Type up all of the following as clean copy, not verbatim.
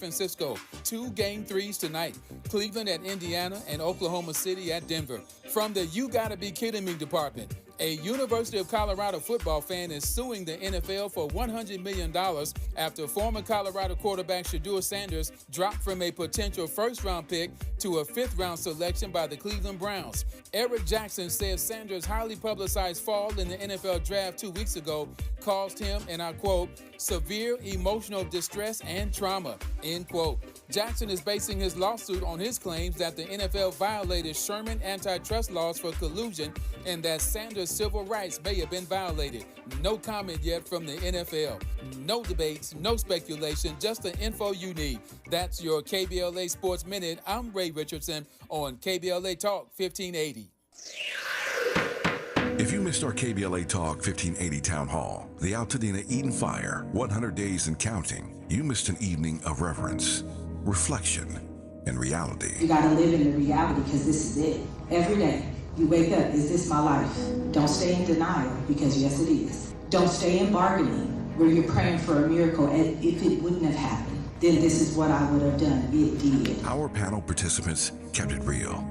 Francisco, 2 Game 3s tonight. Cleveland at Indiana and Oklahoma City at Denver. From the You Gotta Be Kidding Me department, a University of Colorado football fan is suing the NFL for $100 million after former Colorado quarterback Shedeur Sanders dropped from a potential first-round pick to a fifth-round selection by the Cleveland Browns. Eric Jackson says Sanders' highly publicized fall in the NFL draft 2 weeks ago caused him, and I quote, severe emotional distress and trauma, end quote. Jackson is basing his lawsuit on his claims that the NFL violated Sherman antitrust laws for collusion and that Sanders' civil rights may have been violated. No comment yet from the NFL. No debates, no speculation, just the info you need. That's your KBLA Sports Minute. I'm Ray Richardson on KBLA Talk 1580. If you missed our KBLA Talk 1580 Town Hall, the Altadena Eden Fire, 100 Days and Counting, you missed an evening of reverence, reflection, and reality. You gotta live in the reality because this is it. Every day, you wake up, is this my life? Don't stay in denial because yes, it is. Don't stay in bargaining where you're praying for a miracle and if it wouldn't have happened, then this is what I would have done. It did. Our panel participants kept it real.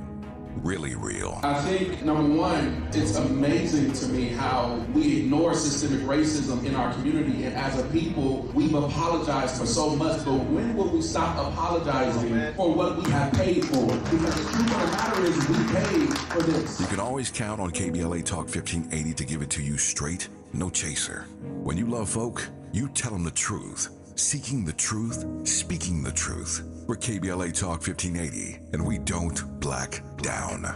Really real. I think, number one, it's amazing to me how we ignore systemic racism in our community, and as a people, we've apologized for so much, but when will we stop apologizing for what we have paid for? Because the truth of the matter is we paid for this. You can always count on KBLA Talk 1580 to give it to you straight, no chaser. When you love folk, you tell them the truth. Seeking the truth, speaking the truth. We're KBLA Talk 1580, and we don't black down. I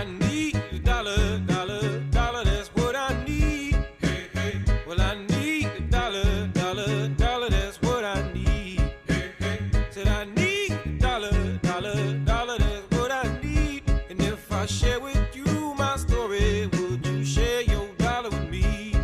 need a dollar, dollar, dollar, that's what I need. Hey, hey. Well, I need a dollar, dollar, dollar, that's what I need. Hey, hey. Said I need a dollar, dollar, dollar, that's what I need. And if I share with you my story, would you share your dollar with me?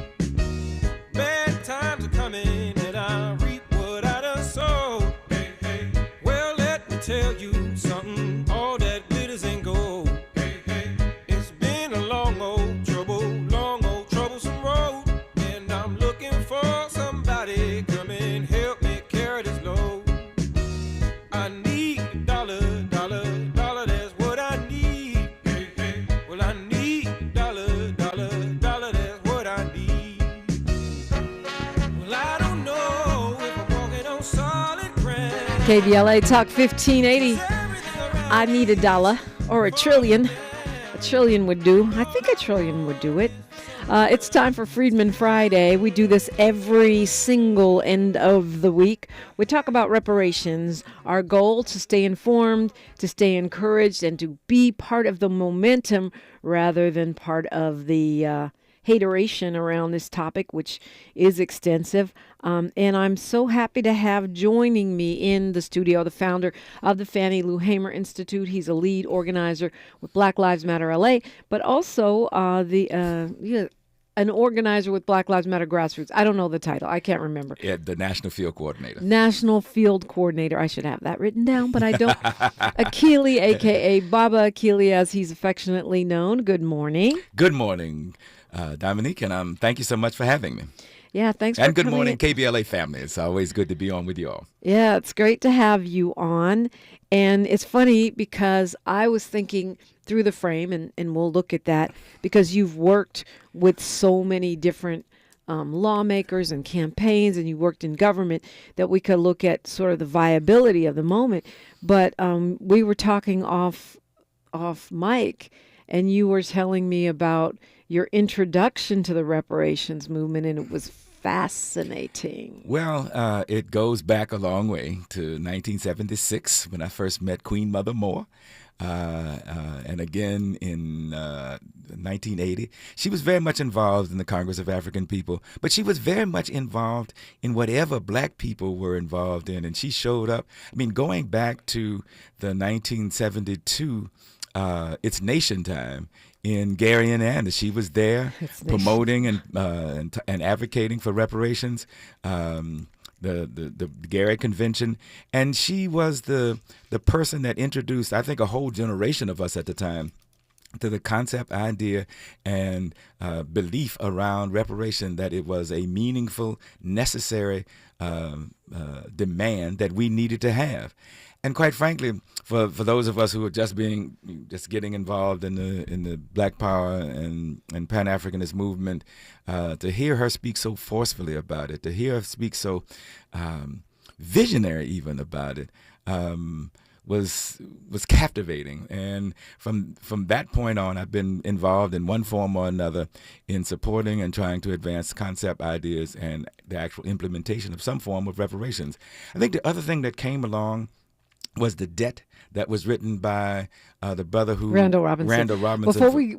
Bad times are coming and I reap what I done sowed. Hey, hey. Well, let me tell you something, all that glitters ain't gold. Hey, hey. It's been a long old troublesome road, and I'm looking for somebody come and help me carry this load. I need a dollar, dollar, dollar, that's what I need. Hey, hey. Well, I need a dollar, dollar, dollar, that's what I need. Well, I don't know if I'm walking on solid ground. KBLA Talk 1580. I need a dollar or a trillion. A trillion would do. I think a trillion would do it. It's time for Freedmen Friday. We do this every single end of the week. We talk about reparations. Our goal to stay informed, to stay encouraged, and to be part of the momentum rather than part of the hateration around this topic, which is extensive. And I'm so happy to have joining me in the studio the founder of the Fannie Lou Hamer Institute. He's a lead organizer with Black Lives Matter LA, but also an organizer with Black Lives Matter Grassroots. I don't know the title. I can't remember. Yeah, the National Field Coordinator. National Field Coordinator. I should have that written down, but I don't. Akili, a.k.a. Baba Akili, as he's affectionately known. Good morning. Good morning, Dominique, and thank you so much for having me. Yeah, thanks for coming. And good coming morning, KBLA family. It's always good to be on with you all. Yeah, it's great to have you on. And it's funny because I was thinking through the frame, and we'll look at that, because you've worked with so many different lawmakers and campaigns, and you worked in government, that we could look at sort of the viability of the moment. But we were talking off mic, and you were telling me about your introduction to the reparations movement, and it was fascinating. Well, it goes back a long way to 1976 when I first met Queen Mother Moore. And again in 1980. She was very much involved in the Congress of African People, but she was very much involved in whatever black people were involved in. And she showed up, I mean, going back to the 1972 It's Nation Time in Gary, Indiana. She was there promoting and advocating for reparations. the Gary Convention, and she was the person that introduced, I think, a whole generation of us at the time to the concept, idea, and belief around reparation, that it was a meaningful, necessary demand that we needed to have. And quite frankly, for those of us who are just getting involved in the Black Power and Pan-Africanist movement, to hear her speak so forcefully about it, to hear her speak so visionary even about it, was captivating. And from that point on, I've been involved in one form or another in supporting and trying to advance concept, ideas, and the actual implementation of some form of reparations. I think the other thing that came along was the debt that was written by the brother who Randall Robinson.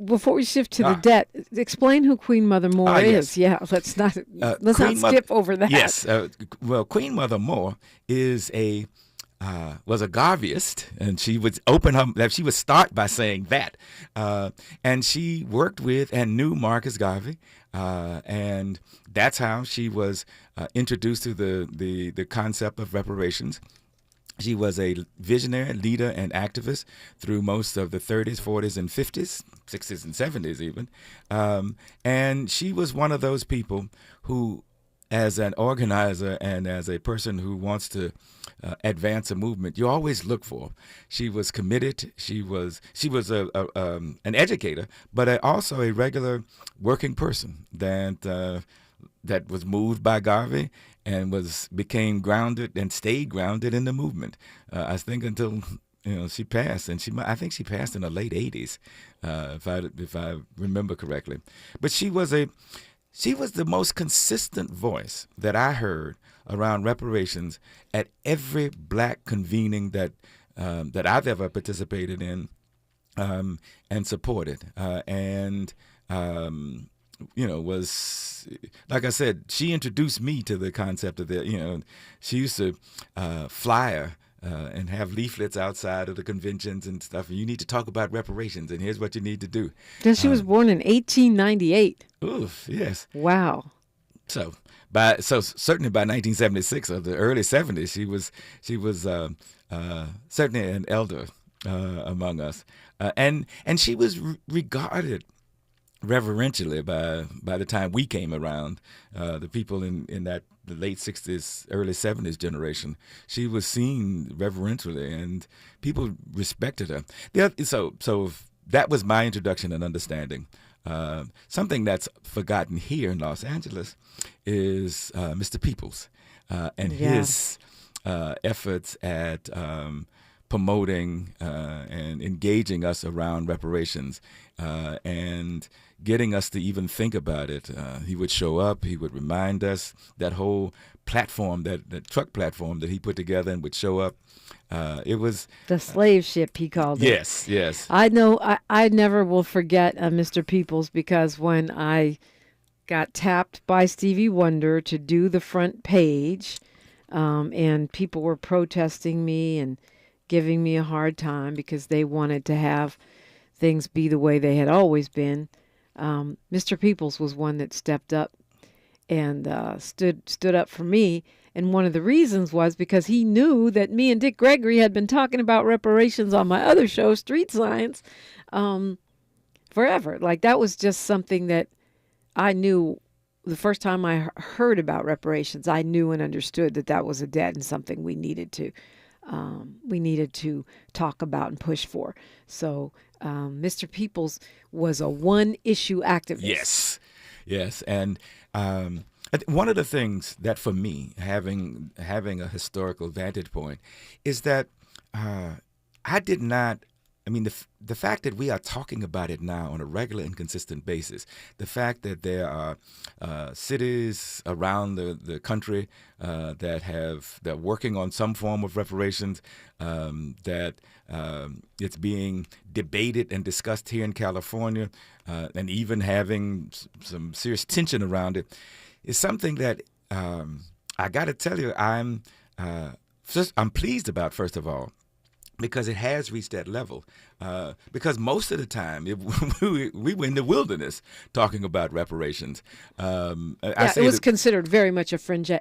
Before we shift to the debt, explain who Queen Mother Moore is. Yeah, let's not skip over that. Yes, well, Queen Mother Moore was a Garveyist, and she would start by saying that, and she worked with and knew Marcus Garvey, and that's how she was introduced to the concept of reparations. She was a visionary, leader, and activist through most of the 30s, 40s, and 50s, 60s, and 70s even. And she was one of those people who, as an organizer and as a person who wants to advance a movement, you always look for. She was committed. She was an educator, but also a regular working person that was moved by Garvey and became grounded and stayed grounded in the movement. I think until she passed, and I think she passed in the late 80s, if I remember correctly. But she was the most consistent voice that I heard around reparations at every Black convening that I've ever participated in and supported, was, like I said, she introduced me to the concept of that. She used to flyer and have leaflets outside of the conventions and stuff. And you need to talk about reparations, and here's what you need to do. Then she was born in 1898. Oof, yes. Wow. So certainly by 1976 or the early 70s, she was certainly an elder among us, and she was regarded reverentially by the time we came around, the people in the late 60s, early 70s generation. She was seen reverentially, and people respected her. So that was my introduction and understanding. Something that's forgotten here in Los Angeles is Mr. Peoples and his efforts at promoting and engaging us around reparations and getting us to even think about it. He would show up, he would remind us, that whole platform, that truck platform that he put together and would show up. It was the slave ship, he called it. Yes. I know. I never will forget Mr. Peoples, because when I got tapped by Stevie Wonder to do the front page, and people were protesting me and giving me a hard time because they wanted to have things be the way they had always been, Mr. Peoples was one that stepped up and stood up for me. And one of the reasons was because he knew that me and Dick Gregory had been talking about reparations on my other show, Street Science, forever. Like, that was just something that I knew. The first time I heard about reparations, I knew and understood that was a debt and something we needed to talk about and push for. So Mr. Peoples was a one-issue activist. Yes. And one of the things that, for me, having a historical vantage point, is that I did not. I mean, the fact that we are talking about it now on a regular and consistent basis, the fact that there are cities around the country that are working on some form of reparations, that it's being debated and discussed here in California, and even having some serious tension around it, is something that I got to tell you I'm pleased about, first of all. because it has reached that level. Because most of the time, we were in the wilderness talking about reparations. It was considered very much a fringe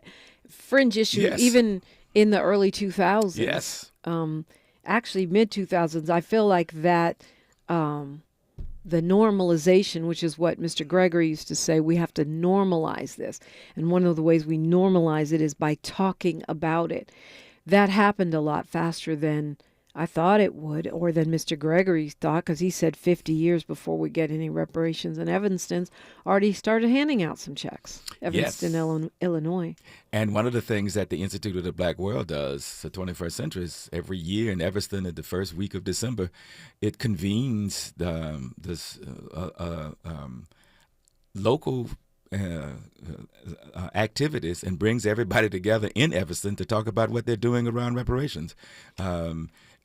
issue, Yes. even in the early 2000s. Yes. Actually, mid-2000s. I feel like that the normalization, which is what Mr. Gregory used to say, we have to normalize this. And one of the ways we normalize it is by talking about it. That happened a lot faster than I thought it would, or than Mr. Gregory thought, because he said 50 years before we get any reparations. And Evanston's already started handing out some checks. Evanston, Yes. Illinois. And one of the things that the Institute of the Black World does, the 21st Century, is every year in Evanston at the first week of December, it convenes this local activities and brings everybody together in Evanston to talk about what they're doing around reparations.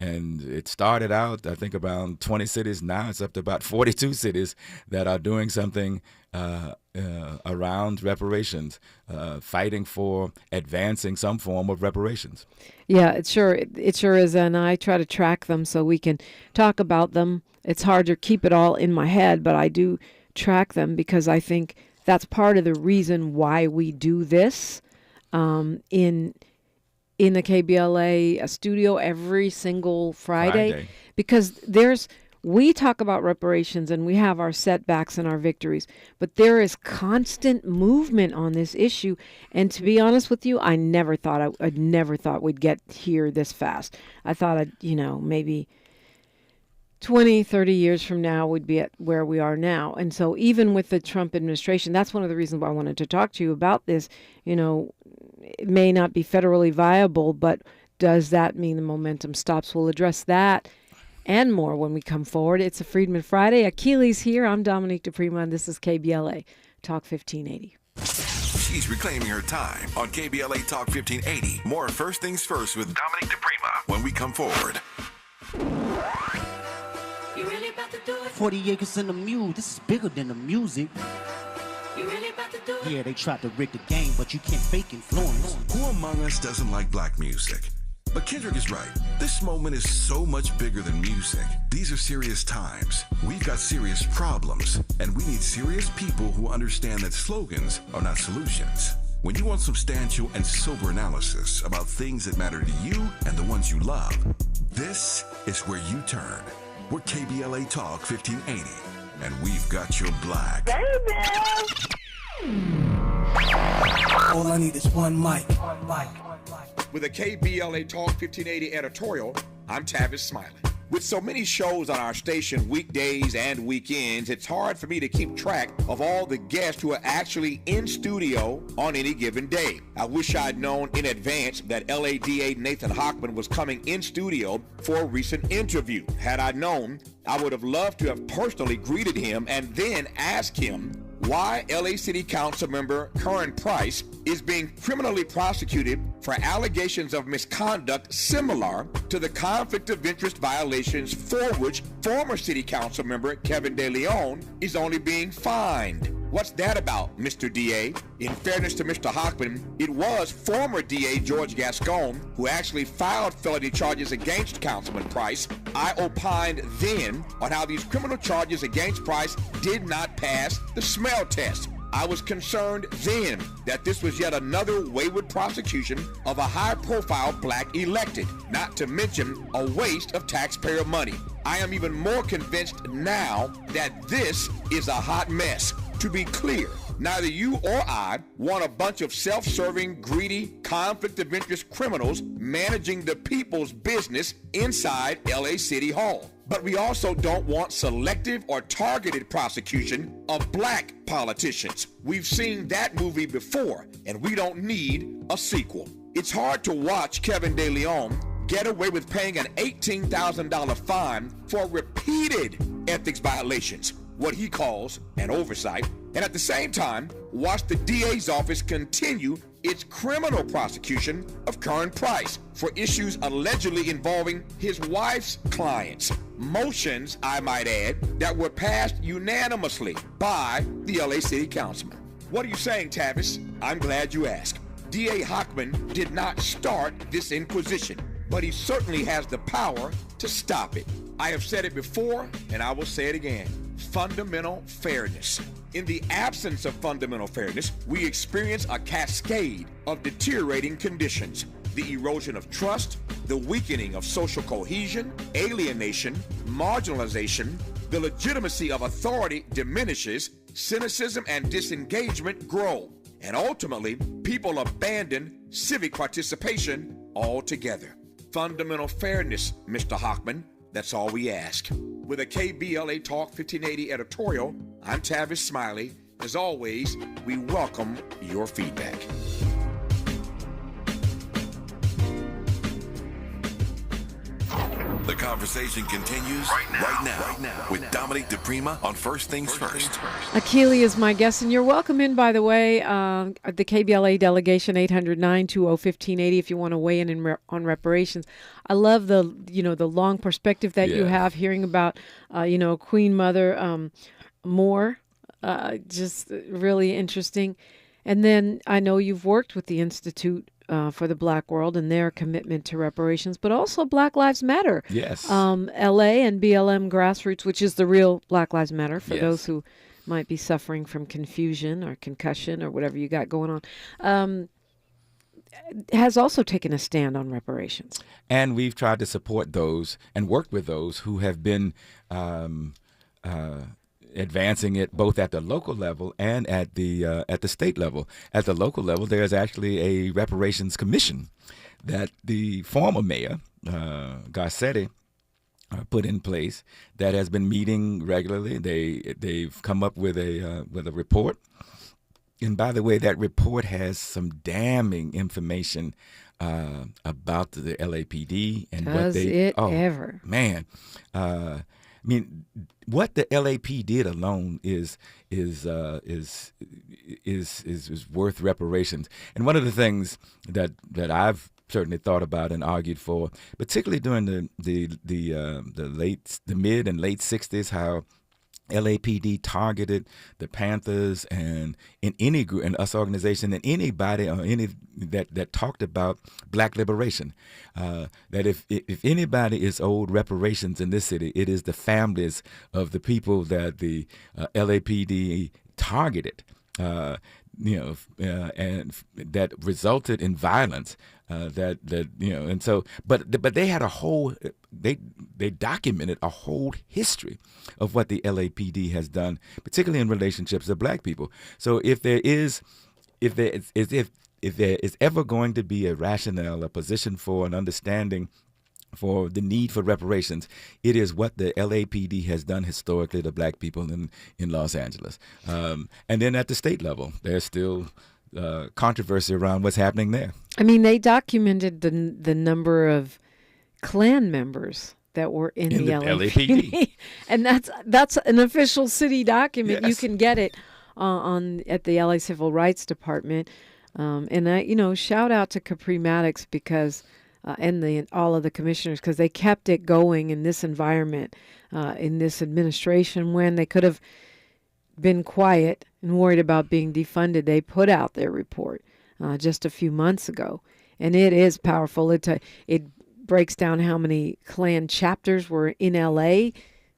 And it started out, I think, around 20 cities. Now it's up to about 42 cities that are doing something around reparations, fighting for advancing some form of reparations. Yeah, it sure is, and I try to track them so we can talk about them. It's hard to keep it all in my head, but I do track them because I think that's part of the reason why we do this in the KBLA studio every single Friday. Because we talk about reparations and we have our setbacks and our victories, but there is constant movement on this issue. And to be honest with you, I never thought we'd get here this fast. I thought maybe 20, 30 years from now we'd be at where we are now. And so even with the Trump administration, that's one of the reasons why I wanted to talk to you about this. It may not be federally viable, but does that mean the momentum stops? We'll address that and more when we come forward. It's a Freedmen Friday. Akili's here. I'm Dominique DiPrima, and this is KBLA Talk 1580. She's reclaiming her time on KBLA Talk 1580. More First Things First with Dominique DiPrima when we come forward. 40 acres and a mule. This is bigger than the music. Yeah, they tried to rig the game, but you can't fake influence. Who among us doesn't like black music? But Kendrick is right. This moment is so much bigger than music. These are serious times. We've got serious problems, and we need serious people who understand that slogans are not solutions. When you want substantial and sober analysis about things that matter to you and the ones you love, this is where you turn. We're KBLA Talk 1580, and we've got your black. All I need is one mic. With a KBLA Talk 1580 editorial, I'm Tavis Smiley. With so many shows on our station weekdays and weekends, it's hard for me to keep track of all the guests who are actually in studio on any given day. I wish I'd known in advance that LADA Nathan Hochman was coming in studio for a recent interview. Had I known, I would have loved to have personally greeted him and then asked him why LA City Council member Curran Price is being criminally prosecuted for allegations of misconduct similar to the conflict of interest violations for which former City Council member Kevin De Leon is only being fined. What's that about, Mr. DA? In fairness to Mr. Hochman, it was former DA George Gascon who actually filed felony charges against Councilman Price. I opined then on how these criminal charges against Price did not pass the smell test. I was concerned then that this was yet another wayward prosecution of a high-profile black elected, not to mention a waste of taxpayer money. I am even more convinced now that this is a hot mess. To be clear, neither you or I want a bunch of self-serving, greedy, conflict of interest criminals managing the people's business inside LA City Hall. But we also don't want selective or targeted prosecution of black politicians. We've seen that movie before, and we don't need a sequel. It's hard to watch Kevin De Leon get away with paying an $18,000 fine for repeated ethics violations, what he calls an oversight, and at the same time, watch the DA's office continue its criminal prosecution of Curran Price for issues allegedly involving his wife's clients. Motions, I might add, that were passed unanimously by the LA City Councilman. What are you saying, Tavis? I'm glad you asked. DA Hochman did not start this inquisition. but he certainly has the power to stop it. I have said it before, and I will say it again. Fundamental fairness. In the absence of fundamental fairness, we experience a cascade of deteriorating conditions. The erosion of trust, the weakening of social cohesion, alienation, marginalization, the legitimacy of authority diminishes, cynicism and disengagement grow, and ultimately, people abandon civic participation altogether. Fundamental fairness, Mr. Hochman, that's all we ask. With a KBLA Talk 1580 editorial, I'm Tavis Smiley. As always, we welcome your feedback. The conversation continues right now with Dominique DiPrima on First Things First. Akili is my guest, and you're welcome in, by the way, the KBLA delegation, 800-920-1580, if you want to weigh in on reparations. I love the long perspective that you have, hearing about, Queen Mother Moore, just really interesting. And then I know you've worked with the Institute for the Black World and their commitment to reparations, but also Black Lives Matter. Yes. LA and BLM Grassroots, which is the real Black Lives Matter for those who might be suffering from confusion or concussion or whatever you got going on, has also taken a stand on reparations. And we've tried to support those and work with those who have been advancing it both at the local level and at the state level. At the local level, there's actually a reparations commission that the former mayor, Garcetti, put in place that has been meeting regularly. They've come up with a report. And by the way, that report has some damning information about the LAPD and what they ever. Man. I mean, what the LAP did alone is worth reparations. And one of the things that I've certainly thought about and argued for, particularly during the mid and late 60s, how LAPD targeted the Panthers and in any group, in us organization, and anybody or any that talked about Black liberation. That if anybody is owed reparations in this city, it is the families of the people that the LAPD targeted. And that resulted in violence. And so, but they had they documented a whole history of what the LAPD has done, particularly in relationships of Black people. So if there is ever going to be a rationale, a position for an understanding for the need for reparations, it is what the LAPD has done historically to Black people in Los Angeles. And then at the state level, there's still controversy around what's happening there. I mean, they documented the number of Klan members that were in the LAPD. And that's an official city document. Yes. You can get it at the LA Civil Rights Department. And I, shout out to Capri Maddox because and all of the commissioners, because they kept it going in this environment, in this administration, when they could have been quiet and worried about being defunded. They put out their report just a few months ago, and it is powerful. It breaks down how many Klan chapters were in LA. I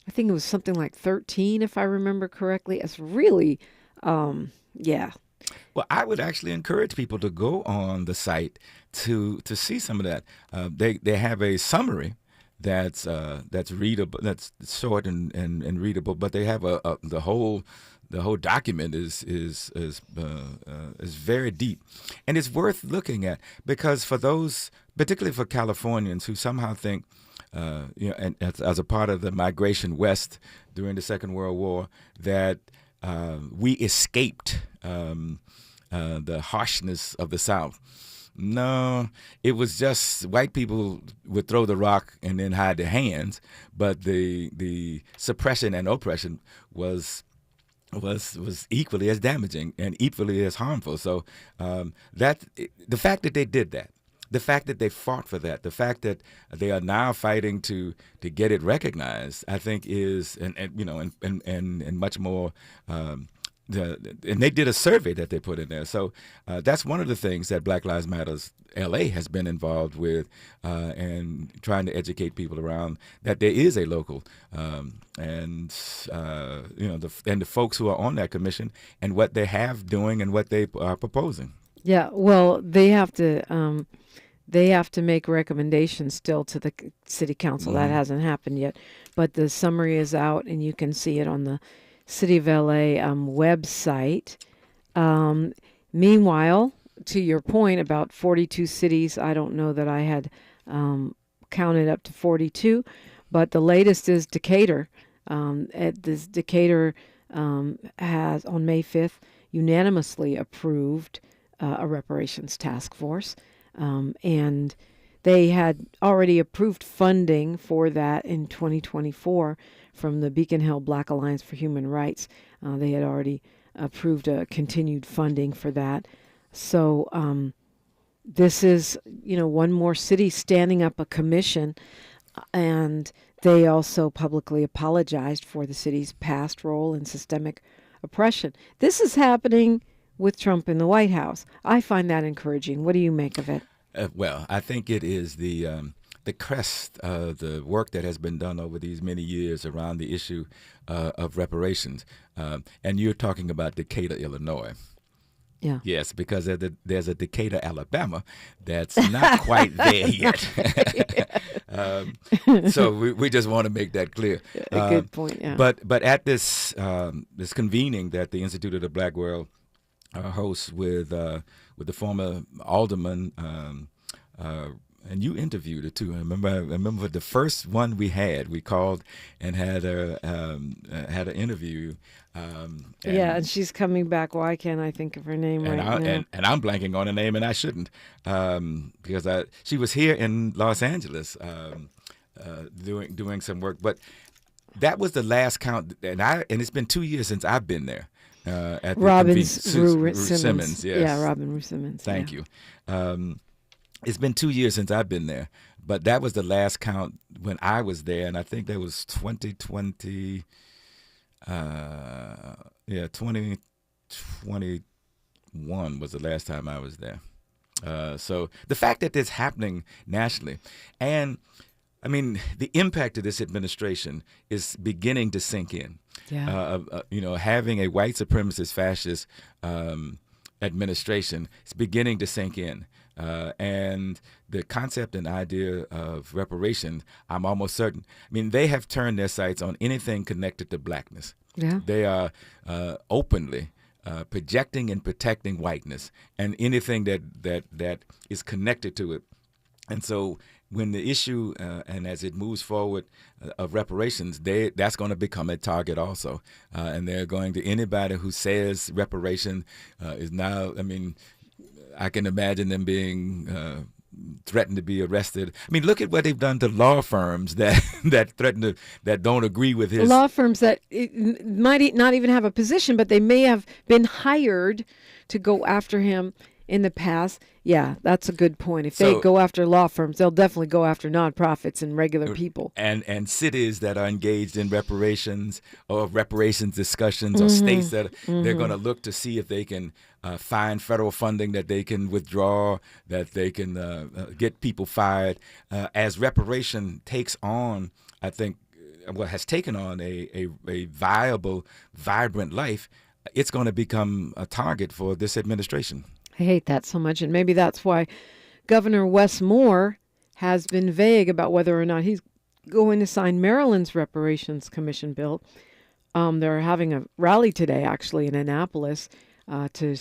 think it was something like 13, if I remember correctly. It's really, Well, I would actually encourage people to go on the site to see some of that. They have a summary that's readable, that's short and readable, but they have the whole document is very deep, and it's worth looking at, because for those, particularly for Californians who somehow think, and as a part of the migration west during the Second World War, that we escaped the harshness of the South. No, it was just white people would throw the rock and then hide their hands, but the suppression and oppression was equally as damaging and equally as harmful. So that the fact that they did that, the fact that they fought for that, the fact that they are now fighting to get it recognized, I think is and much more and they did a survey that they put in there. So that's one of the things that Black Lives Matters LA has been involved with, and trying to educate people around that there is a local, and the folks who are on that commission and what they have doing and what they are proposing. Yeah, well, they have to make recommendations still to the city council. That hasn't happened yet, but the summary is out, and you can see it on the City of LA website. Meanwhile, to your point about 42 cities, I don't know that I had counted up to 42, but the latest is Decatur. Decatur has, on May 5th, unanimously approved a reparations task force. And they had already approved funding for that in 2024 from the Beacon Hill Black Alliance for Human Rights. They had already approved a continued funding for that. So this is, one more city standing up a commission, and they also publicly apologized for the city's past role in systemic oppression. This is happening with Trump in the White House. I find that encouraging. What do you make of it? Well, I think it is the crest of the work that has been done over these many years around the issue of reparations. And you're talking about Decatur, Illinois. Yeah. Yes, because there's a Decatur, Alabama that's not quite there yet. So we just want to make that clear. A good point, yeah. But at this convening that the Institute of the Black World hosts with the former alderman, and you interviewed her too. I remember the first one we called and had an interview. And she's coming back. Why can't I think of her name right now? And I'm blanking on her name, and I shouldn't, because she was here in Los Angeles doing some work. But that was the last count, and it's been 2 years since I've been there. At Robin Simmons. Yes. Yeah, Robin Rue Simmons. Thank you. It's been 2 years since I've been there, but that was the last count when I was there, and I think that was 2020. 2021 was the last time I was there. So the fact that this is happening nationally, and I mean, the impact of this administration is beginning to sink in. Yeah. Having a white supremacist fascist administration is beginning to sink in. And the concept and idea of reparations, I'm almost certain. I mean, they have turned their sights on anything connected to blackness. Yeah. They are openly projecting and protecting whiteness and anything that is connected to it. And so when the issue and as it moves forward of reparations, that's going to become a target also. And they're going to anybody who says reparation is now, I mean, I can imagine them being threatened to be arrested. I mean, look at what they've done to law firms that threaten that don't agree with his law firms that might not even have a position, but they may have been hired to go after him in the past. Yeah, that's a good point. If they go after law firms, they'll definitely go after nonprofits and regular people. And cities that are engaged in reparations or reparations discussions, or states that they're going to look to see if they can find federal funding that they can withdraw, that they can get people fired. As reparation takes on, I think, has taken on a viable, vibrant life, it's going to become a target for this administration. I hate that so much, and maybe that's why Governor Wes Moore has been vague about whether or not he's going to sign Maryland's Reparations Commission bill. They're having a rally today, actually, in Annapolis to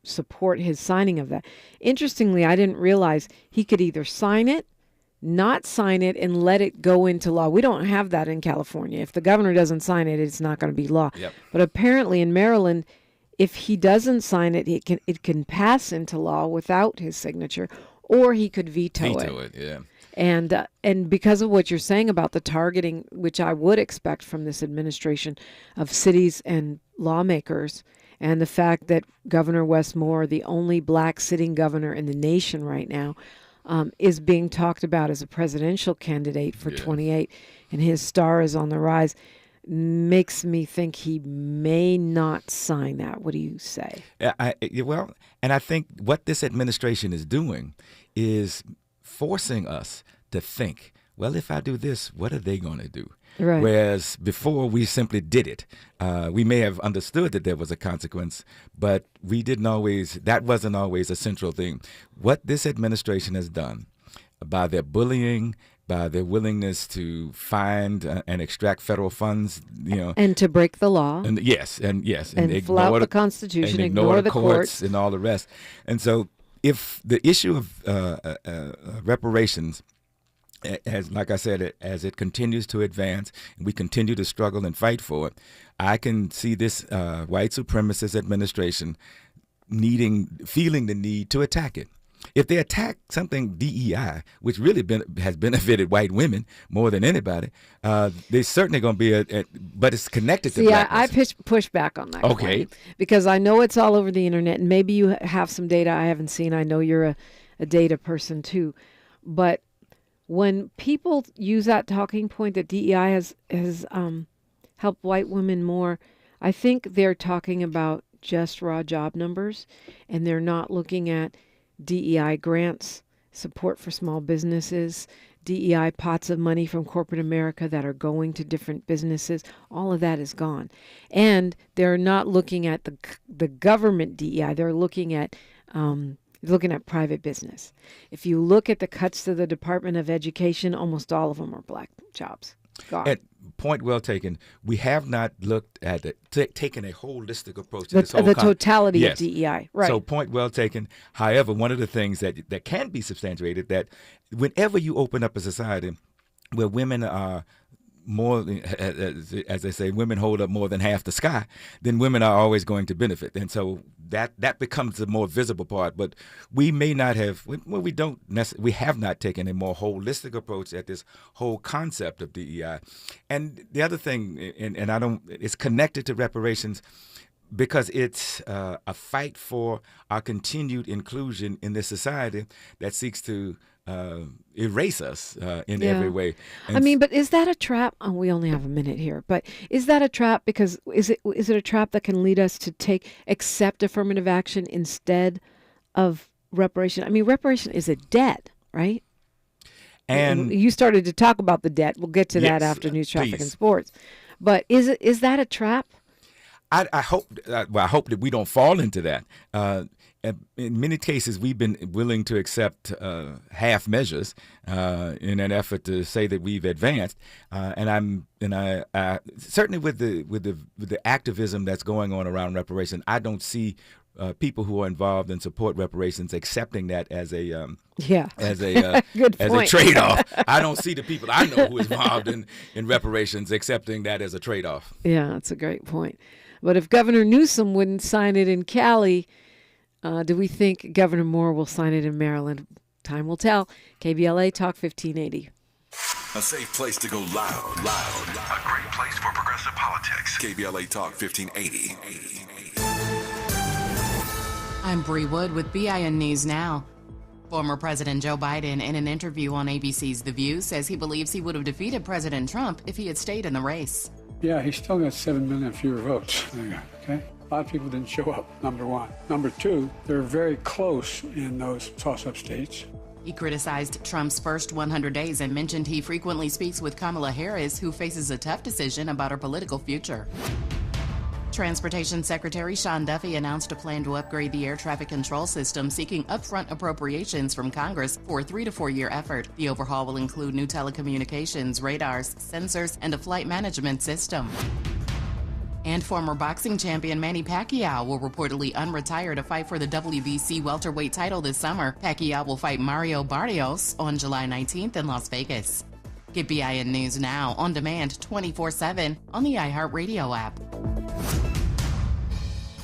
support his signing of that. Interestingly, I didn't realize he could either sign it, not sign it, and let it go into law. We don't have that in California. If the governor doesn't sign it, it's not going to be law. Yep. But apparently in Maryland, if he doesn't sign it, it can pass into law without his signature, or he could veto it. Yeah. And because of what you're saying about the targeting, which I would expect from this administration of cities and lawmakers, and the fact that Governor Wes Moore, the only black sitting governor in the nation right now, is being talked about as a presidential candidate for 28, and his star is on the rise. makes me think he may not sign that. What do you say? Well, and I think what this administration is doing is forcing us to think, well, if I do this, what are they going to do? Right. Whereas before we simply did it. We may have understood that there was a consequence, but that wasn't always a central thing. What this administration has done by their bullying, by their willingness to find and extract federal funds, and to break the law, and flout the Constitution, and ignore the courts, and all the rest. And so, if the issue of reparations, as like I said, as it continues to advance, and we continue to struggle and fight for it, I can see this white supremacist administration feeling the need to attack it. If they attack something DEI, which really has benefited white women more than anybody, there's certainly going to be but it's connected to blackness. I push back on that. Okay. Because I know it's all over the internet, and maybe you have some data I haven't seen. I know you're a data person too. But when people use that talking point that DEI has helped white women more, I think they're talking about just raw job numbers, and they're not looking at DEI grants, support for small businesses, DEI pots of money from corporate America that are going to different businesses. All of that is gone. And they're not looking at the government DEI. They're looking at private business. If you look at the cuts to the Department of Education, almost all of them are black jobs. Gone. Point well taken. We have not looked at taken a holistic approach to this whole totality of DEI. Right. So point well taken. However, one of the things that can be substantiated, that whenever you open up a society where women are more, as they say, women hold up more than half the sky, then women are always going to benefit. And so that becomes the more visible part. But we may not have, we have not taken a more holistic approach at this whole concept of DEI. And the other thing, it's connected to reparations, because it's a fight for our continued inclusion in this society that seeks to erase us in every way. And but is that a trap? Oh, we only have a minute here, but is that a trap? Because is it a trap that can lead us to accept affirmative action instead of reparation? I mean, reparation is a debt, right? And you started to talk about the debt. We'll get to that after news, traffic, and sports. But is that a trap? I hope that we don't fall into that. In many cases, we've been willing to accept half measures in an effort to say that we've advanced. And I certainly with the activism that's going on around reparation, I don't see people who are involved in support reparations accepting that as a trade-off. I don't see the people I know who is involved in reparations accepting that as a trade-off. Yeah, that's a great point. But if Governor Newsom wouldn't sign it in Cali, do we think Governor Moore will sign it in Maryland? Time will tell. KBLA Talk 1580. A safe place to go loud. A great place for progressive politics. KBLA Talk 1580. I'm Bree Wood with BIN News Now. Former President Joe Biden, in an interview on ABC's The View, says he believes he would have defeated President Trump if he had stayed in the race. Yeah, he still got 7 million fewer votes. Okay? A lot of people didn't show up, number one. Number two, they're very close in those toss-up states. He criticized Trump's first 100 days and mentioned he frequently speaks with Kamala Harris, who faces a tough decision about her political future. Transportation Secretary Sean Duffy announced a plan to upgrade the air traffic control system, seeking upfront appropriations from Congress for a 3 to 4 year effort. The overhaul will include new telecommunications, radars, sensors, and a flight management system. And former boxing champion Manny Pacquiao will reportedly unretire to fight for the WBC welterweight title this summer. Pacquiao will fight Mario Barrios on July 19th in Las Vegas. Get BIN News Now on demand 24/7 on the iHeartRadio app.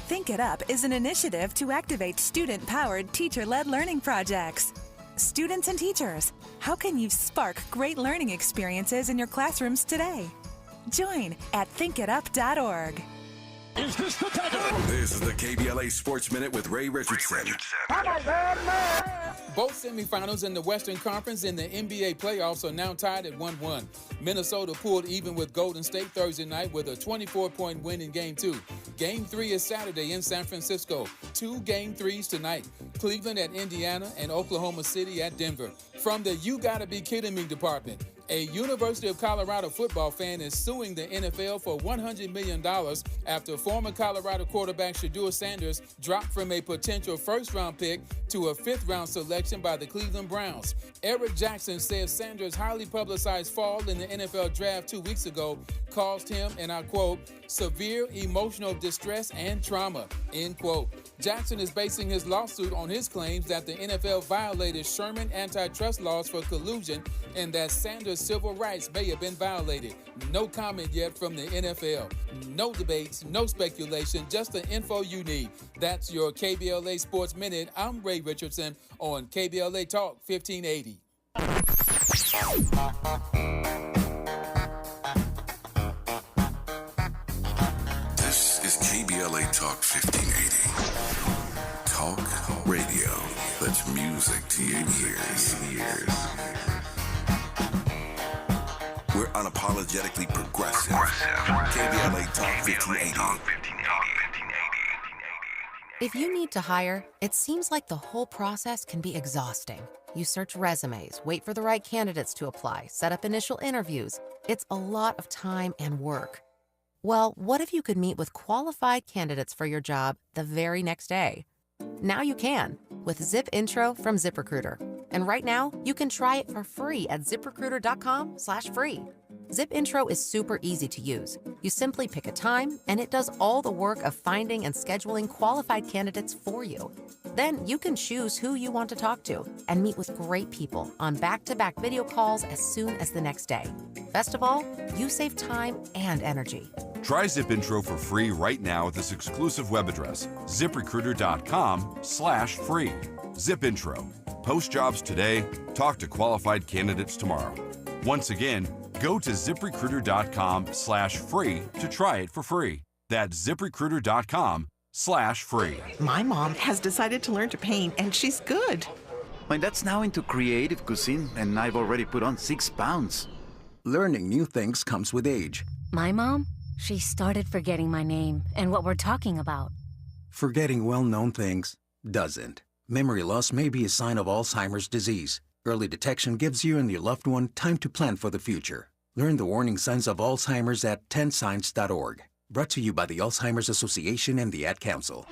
Think It Up is an initiative to activate student-powered, teacher-led learning projects. Students and teachers, how can you spark great learning experiences in your classrooms today? Join at thinkitup.org. Is this the time? This is the KBLA Sports Minute with Ray Richardson. I'm a bad man. Both semifinals in the Western Conference and the NBA playoffs are now tied at 1-1. Minnesota pulled even with Golden State Thursday night with a 24-point win in Game 2. Game 3 is Saturday in San Francisco. 2 Game 3s tonight. Cleveland at Indiana and Oklahoma City at Denver. From the You Gotta Be Kidding Me department, a University of Colorado football fan is suing the NFL for $100 million after former Colorado quarterback Shedeur Sanders dropped from a potential first-round pick to a fifth-round selection by the Cleveland Browns. Eric Jackson says Sanders' highly publicized fall in the NFL draft 2 weeks ago caused him, and I quote, severe emotional distress and trauma, end quote. Jackson is basing his lawsuit on his claims that the NFL violated Sherman antitrust laws for collusion and that Sanders' civil rights may have been violated. No comment yet from the NFL. No debates, no speculation, just the info you need. That's your KBLA Sports Minute. I'm Ray Richardson on KBLA Talk 1580. This is KBLA Talk 1580. Talk radio. That's music to your ears. We're unapologetically progressive. KBLA Talk 1580. If you need to hire, it seems like the whole process can be exhausting. You search resumes, wait for the right candidates to apply, set up initial interviews. It's a lot of time and work. Well, what if you could meet with qualified candidates for your job the very next day? Now you can with Zip Intro from ZipRecruiter. And right now, you can try it for free at ziprecruiter.com/free. Zip Intro is super easy to use. You simply pick a time, and it does all the work of finding and scheduling qualified candidates for you. Then you can choose who you want to talk to and meet with great people on back-to-back video calls as soon as the next day. Best of all, you save time and energy. Try Zip Intro for free right now at this exclusive web address, ziprecruiter.com/free. Zip Intro. Post jobs today, talk to qualified candidates tomorrow. Once again, go to ziprecruiter.com/free to try it for free. That's ziprecruiter.com/free. My mom has decided to learn to paint, and she's good. My dad's now into creative cuisine, and I've already put on 6 pounds. Learning new things comes with age. My mom? She started forgetting my name and what we're talking about. Forgetting well-known things doesn't. Memory loss may be a sign of Alzheimer's disease. Early detection gives you and your loved one time to plan for the future. Learn the warning signs of Alzheimer's at 10signs.org. Brought to you by the Alzheimer's Association and the Ad Council.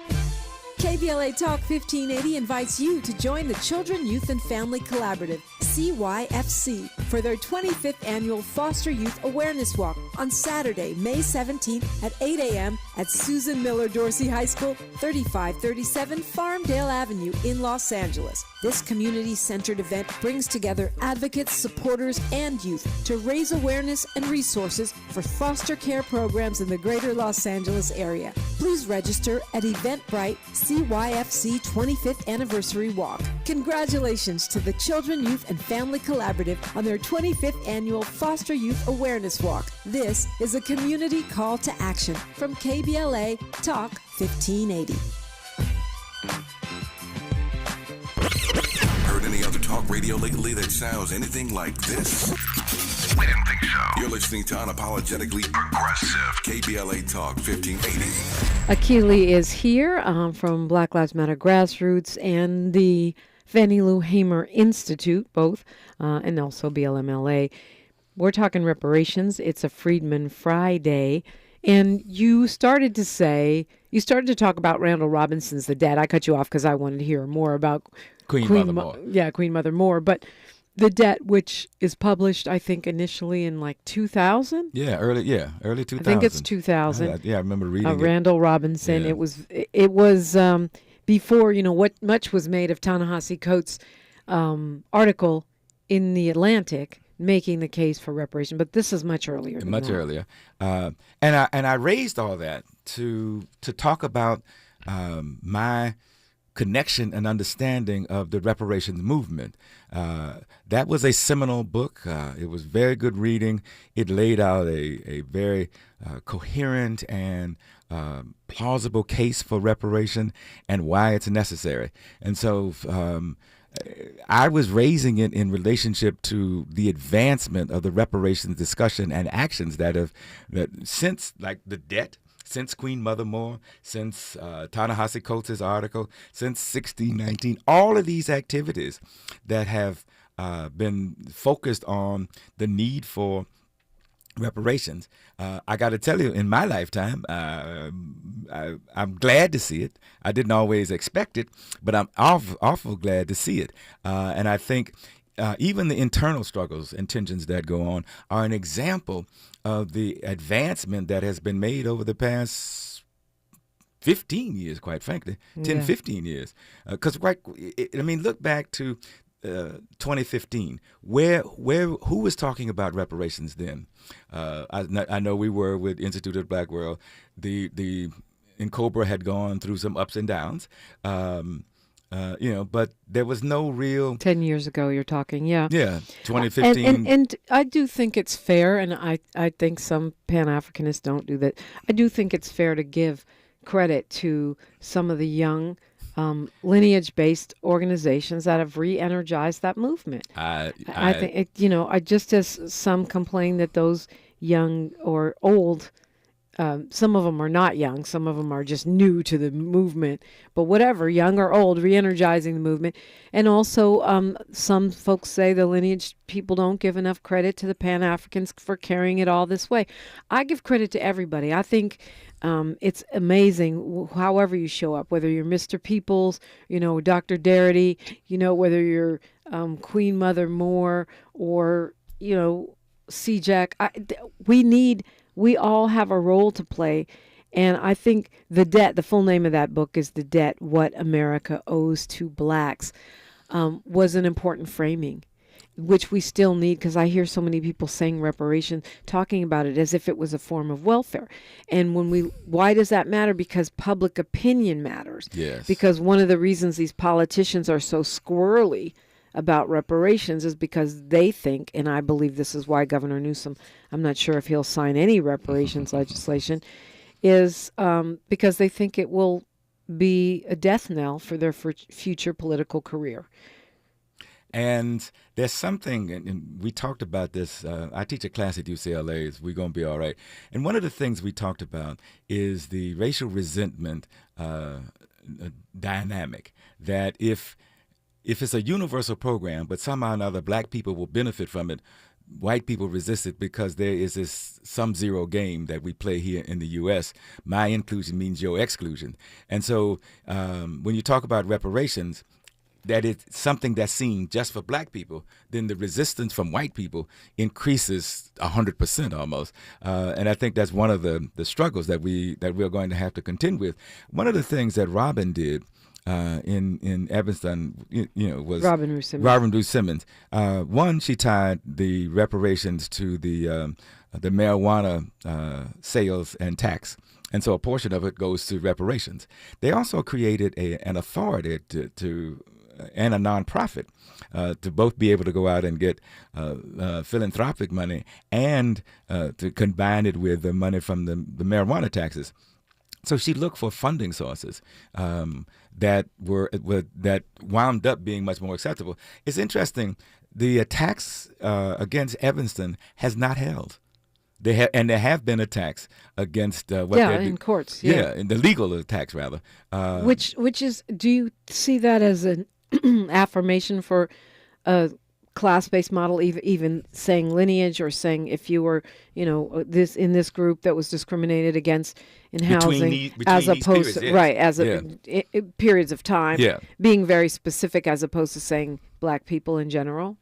KBLA Talk 1580 invites you to join the Children, Youth, and Family Collaborative, CYFC, for their 25th annual Foster Youth Awareness Walk on Saturday, May 17th at 8 a.m. at Susan Miller Dorsey High School, 3537 Farmdale Avenue in Los Angeles. This community-centered event brings together advocates, supporters, and youth to raise awareness and resources for foster care programs in the greater Los Angeles area. Please register at Eventbrite CYFC 25th Anniversary Walk. Congratulations to the Children, Youth, and Family Collaborative on their 25th Annual Foster Youth Awareness Walk. This is a community call to action from KBLA Talk 1580. Heard any other talk radio lately that sounds anything like this? We didn't think so. You're listening to Unapologetically Progressive, KBLA Talk 1580. Akili is here from Black Lives Matter Grassroots and the Fannie Lou Hamer Institute, both, and also BLMLA. We're talking reparations. It's a Freedmen Friday. And you started to talk about Randall Robinson's The Debt. I cut you off because I wanted to hear more about Queen Mother Moore. Yeah, Queen Mother Moore. But The Debt, which is published, I think, initially in like 2000? Early 2000. I think it's 2000. I remember reading it. Randall Robinson. Yeah. It was before, what much was made of Ta-Nehisi Coates' article in The Atlantic making the case for reparation, but this is much earlier. Earlier, and I raised all that to talk about my connection and understanding of the reparations movement. That was a seminal book. It was very good reading. It laid out a very coherent and plausible case for reparation and why it's necessary. And so I was raising it in relationship to the advancement of the reparations discussion and actions that since like the debt, since Queen Mother Moore, since Ta-Nehisi Coates' article, since 1619, all of these activities that have been focused on the need for reparations. I got to tell you, in my lifetime, I'm glad to see it. I didn't always expect it, but I'm awful glad to see it. And I think even the internal struggles and tensions that go on are an example of the advancement that has been made over the past 15 years, quite frankly, 10, 15 years. Because, look back to 2015, who was talking about reparations then? I know we were with Institute of the Black World. The NCOBRA had gone through some ups and downs, but there was no real. 10 years ago, you're talking, yeah. Yeah, 2015. And I do think it's fair, and I think some Pan-Africanists don't do that. I do think it's fair to give credit to some of the young lineage-based organizations that have re-energized that movement. I think, just as some complain that those young or old, some of them are not young, some of them are just new to the movement, but whatever, young or old, re-energizing the movement. And also, some folks say the lineage people don't give enough credit to the Pan-Africans for carrying it all this way. I give credit to everybody. I think it's amazing however you show up, whether you're Mr. Peoples, Dr. Darity, whether you're Queen Mother Moore or, CJAC. We all have a role to play. And I think the full name of that book is The Debt, What America Owes to Blacks, was an important framing, which we still need, because I hear so many people saying reparations, talking about it as if it was a form of welfare. And why does that matter? Because public opinion matters. Yes. Because one of the reasons these politicians are so squirrely about reparations is because they think, and I believe this is why Governor Newsom, I'm not sure if he'll sign any reparations legislation, is because they think it will be a death knell for their future political career. And there's something, and we talked about this, I teach a class at UCLA, We're Gonna Be All Right. And one of the things we talked about is the racial resentment dynamic, that if it's a universal program, but somehow or another black people will benefit from it, white people resist it because there is this sum zero game that we play here in the U.S. My inclusion means your exclusion. And so when you talk about reparations, that it's something that's seen just for black people, then the resistance from white people increases 100% almost. And I think that's one of the struggles that we're going to have to contend with. One of the things that Robin did in Evanston, was Robin Ruth Simmons. One, she tied the reparations to the marijuana sales and tax. And so a portion of it goes to reparations. They also created an authority and a nonprofit to both be able to go out and get philanthropic money and to combine it with the money from the marijuana taxes. So she looked for funding sources that wound up being much more acceptable. It's interesting. The attacks against Evanston has not held. There have been attacks against in courts. Yeah, in the legal attacks rather. Which is, do you see that as an affirmation for a class-based model, even saying lineage, or saying if you were, this in this group that was discriminated against in housing, as opposed to, right, as periods of time, being very specific as opposed to saying black people in general?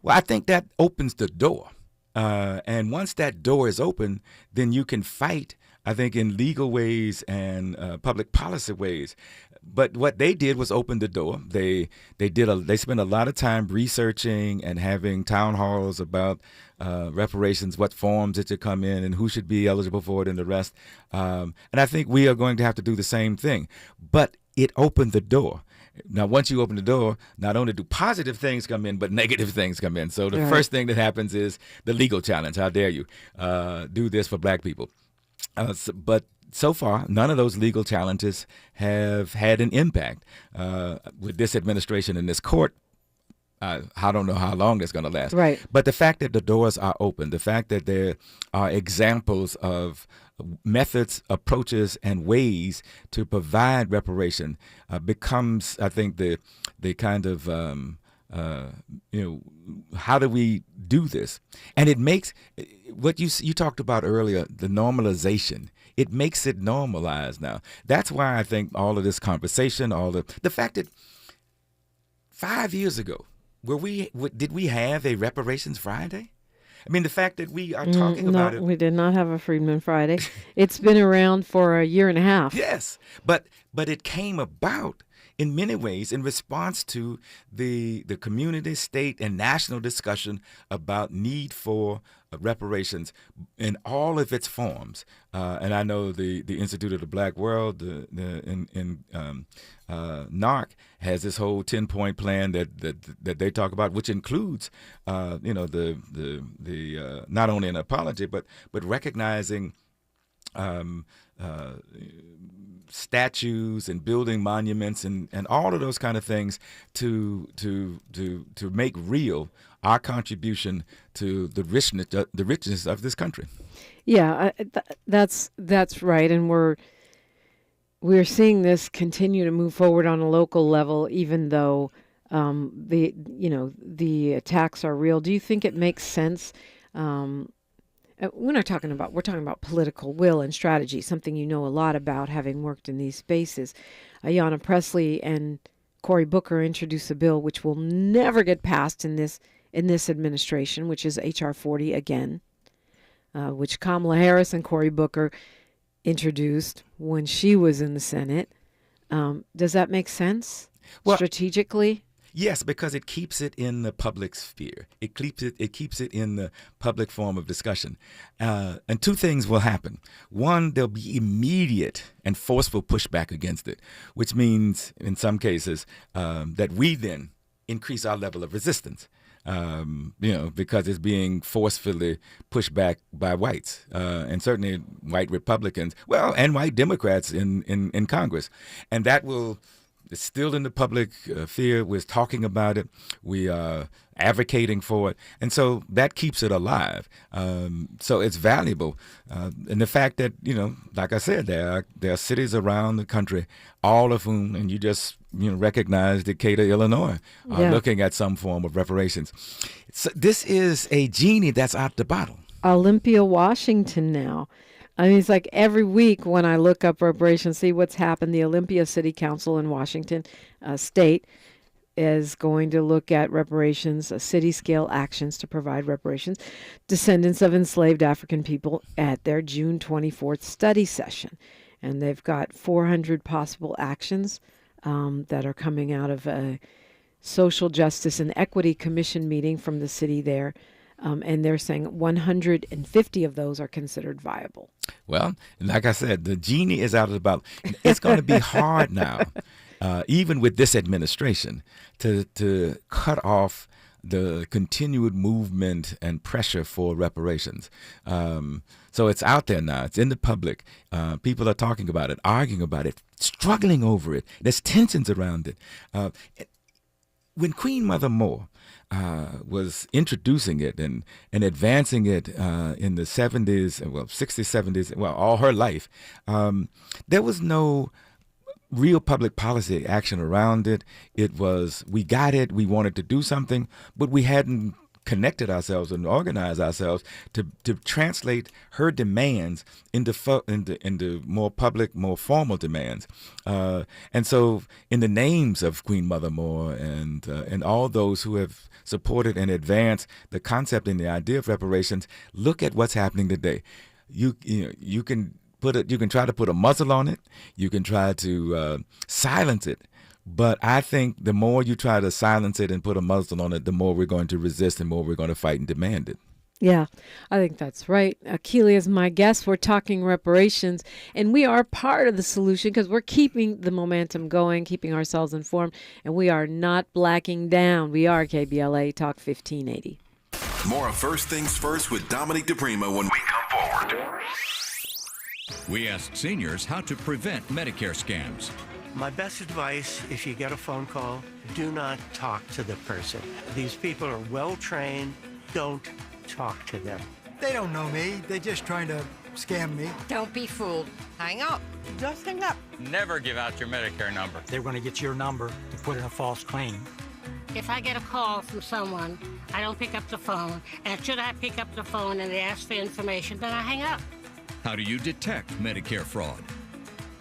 Well, I think that opens the door. And once that door is open, then you can fight, I think, in legal ways and public policy ways. But what they did was open the door. They spent a lot of time researching and having town halls about reparations, what forms it should come in, and who should be eligible for it, and the rest. And I think we are going to have to do the same thing. But it opened the door. Now, once you open the door, not only do positive things come in, but negative things come in. So the first thing that happens is the legal challenge. How dare you do this for black people? But so far, none of those legal challenges have had an impact. With this administration and this court, I don't know how long that's going to last. Right. But the fact that the doors are open, the fact that there are examples of methods, approaches, and ways to provide reparation becomes, I think, the kind of how do we do this? And it makes what you talked about earlier, the normalization. It makes it normalized now. That's why I think all of this conversation, the fact that 5 years ago, did we have a Reparations Friday? I mean, the fact that we are talking about it. No, we did not have a Freedmen Friday. It's been around for a year and a half. Yes, but it came about in many ways in response to the community, state, and national discussion about need for reparations in all of its forms. And I know the Institute of the Black World, NARC, has this whole 10-point plan that they talk about, which includes, the not only an apology, but recognizing statues and building monuments and all of those kind of things to make real our contribution to the richness of this country. Yeah, that's right, and we're seeing this continue to move forward on a local level, even though the attacks are real. Do you think it makes sense? We're talking about political will and strategy, something you know a lot about, having worked in these spaces. Ayanna Pressley and Cory Booker introduced a bill which will never get passed in this administration, which is H.R. 40 again, which Kamala Harris and Cory Booker introduced when she was in the Senate. Does that make sense strategically? Yes, because it keeps it in the public sphere. It keeps it in the public form of discussion. And two things will happen. One, there'll be immediate and forceful pushback against it, which means in some cases that we then increase our level of resistance. Because it's being forcefully pushed back by whites, and certainly white Republicans, and white Democrats in Congress. And that it's still in the public sphere. We're talking about it. We are advocating for it. And so that keeps it alive. So it's valuable. And the fact that, like I said, there are cities around the country, all of whom, and you just recognize Decatur, Illinois, are looking at some form of reparations. So this is a genie that's out the bottle. Olympia, Washington now. I mean, it's like every week when I look up reparations, see what's happened. The Olympia City Council in Washington State is going to look at reparations, city-scale actions to provide reparations, descendants of enslaved African people at their June 24th study session. And they've got 400 possible actions that are coming out of a Social Justice and Equity Commission meeting from the city there. And they're saying 150 of those are considered viable. Well, like I said, the genie is out of the bottle. It's going to be hard now, even with this administration, to cut off the continued movement and pressure for reparations. So it's out there now. It's in the public. People are talking about it, arguing about it, struggling over it. There's tensions around it. When Queen Mother Moore was introducing it and advancing it in the 70s, 60s, 70s, all her life, there was no real public policy action around it. It was, we got it, we wanted to do something, but we hadn't connected ourselves and organized ourselves to translate her demands into more public, more formal demands. And so in the names of Queen Mother Moore and all those who have supported and advanced the concept and the idea of reparations, look at what's happening today. You can try to put a muzzle on it. You can try to silence it. But I think the more you try to silence it and put a muzzle on it, the more we're going to resist and more we're going to fight and demand it. Yeah, I think that's right. Akili is my guest. We're talking reparations, and we are part of the solution because we're keeping the momentum going, keeping ourselves informed, and we are not blacking down. We are KBLA Talk 1580. More of First Things First with Dominique DiPrima when we come forward. We asked seniors how to prevent Medicare scams. My best advice, if you get a phone call, do not talk to the person. These people are well trained. Don't talk to them. They don't know me. They're just trying to scam me. Don't be fooled. Hang up. Just hang up. Never give out your Medicare number. They're going to get your number to put in a false claim. If I get a call from someone, I don't pick up the phone. And should I pick up the phone and they ask for information, then I hang up. How do you detect Medicare fraud?